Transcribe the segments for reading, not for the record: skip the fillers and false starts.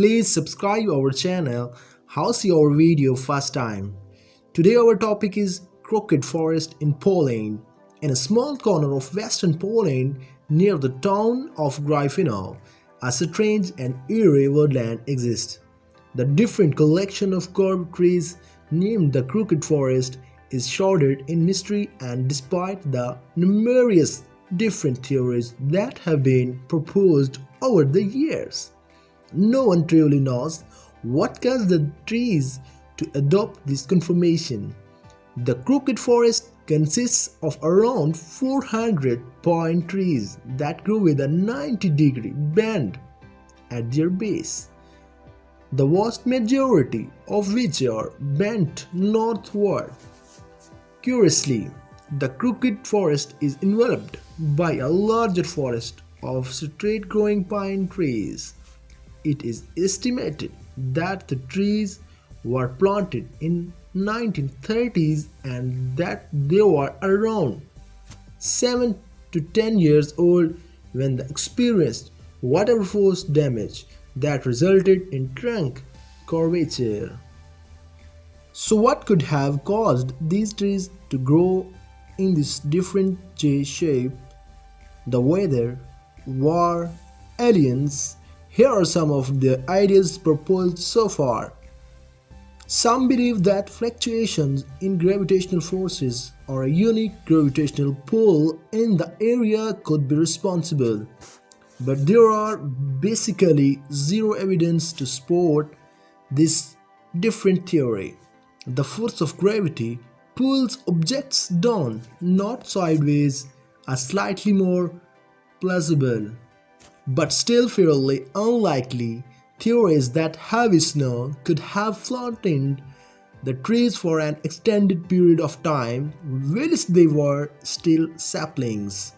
please subscribe our channel. How's your video first time? Today our topic is crooked forest in Poland. In a small corner of western Poland near the town of Gryfino, a strange and eerie woodland exists. The different collection of curved trees named the crooked forest is shrouded in mystery, and despite the numerous different theories that have been proposed over the years, no one truly knows what caused the trees to adopt this conformation. The crooked forest consists of around 400 pine trees that grow with a 90-degree bend at their base, the vast majority of which are bent northward. Curiously, the crooked forest is enveloped by a larger forest of straight-growing pine trees. It is estimated that the trees were planted in 1930s and that they were around 7 to 10 years old when they experienced water force damage that resulted in trunk curvature. So what could have caused these trees to grow in this different J shape? The weather, war, aliens. Here are some of the ideas proposed so far. Some believe that fluctuations in gravitational forces or a unique gravitational pull in the area could be responsible. But there are basically zero evidence to support this different theory. The force of gravity pulls objects down, not sideways, are slightly more plausible, but still fairly unlikely. Theories that heavy snow could have flattened the trees for an extended period of time whilst they were still saplings.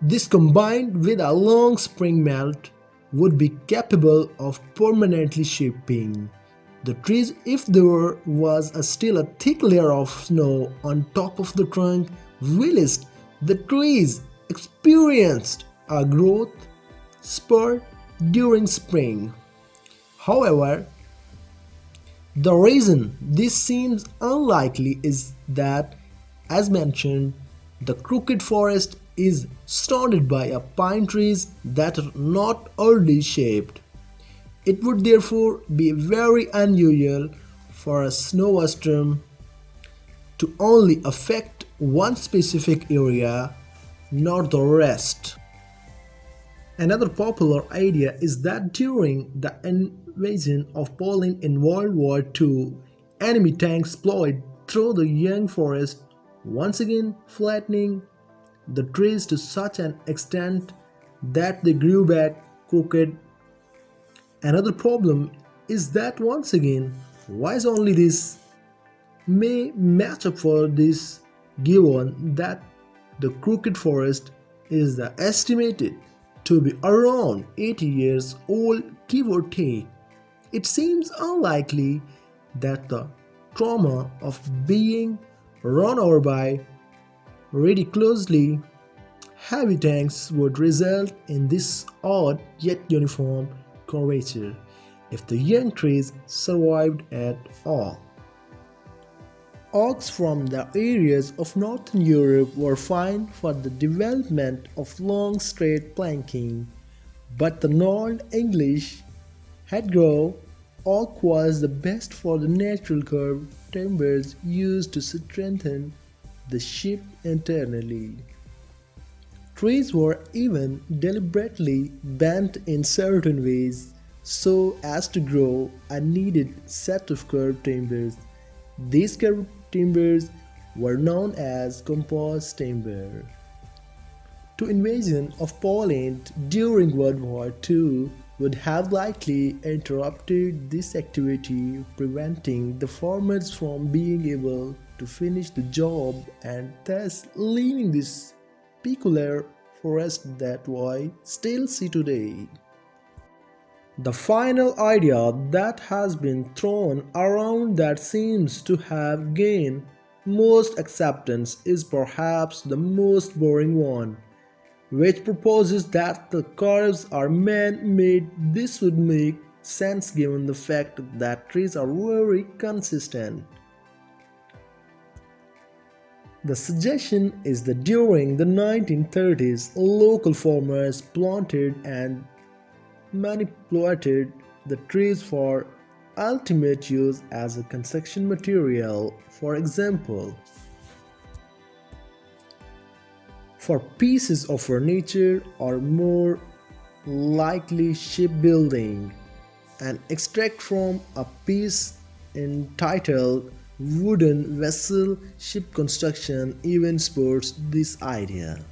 This, combined with a long spring melt, would be capable of permanently shaping the trees if there was still a thick layer of snow on top of the trunk whilst the trees experienced a growth spurt during spring. However, the reason this seems unlikely is that, as mentioned, the crooked forest is surrounded by pine trees that are not oddly shaped. It would therefore be very unusual for a snowstorm to only affect one specific area, not the rest. Another popular idea is that during the invasion of Poland in World War II, enemy tanks plowed through the young forest, once again flattening the trees to such an extent that they grew back crooked. Another problem is that once again, why is only this may match up for this, given that the crooked forest is estimated to be around 80 years old, give or take. It seems unlikely that the trauma of being run over by ridiculously heavy tanks would result in this odd yet uniform curvature if the young trees survived at all. Oaks from the areas of northern Europe were fine for the development of long straight planking, but the Old English hedgerow oak was the best for the natural curved timbers used to strengthen the ship internally. Trees were even deliberately bent in certain ways so as to grow a needed set of curved timbers. These curved timbers were known as composite timber. The invasion of Poland during World War II would have likely interrupted this activity, preventing the farmers from being able to finish the job and thus leaving this peculiar forest that we still see today. The final idea that has been thrown around that seems to have gained most acceptance is perhaps the most boring one, which proposes that the curves are man-made. This would make sense given the fact that trees are very consistent. The suggestion is that during the 1930s, local farmers planted and manipulated the trees for ultimate use as a construction material. For example, for pieces of furniture or more likely shipbuilding. An extract from a piece entitled Wooden Vessel Ship Construction even supports this idea.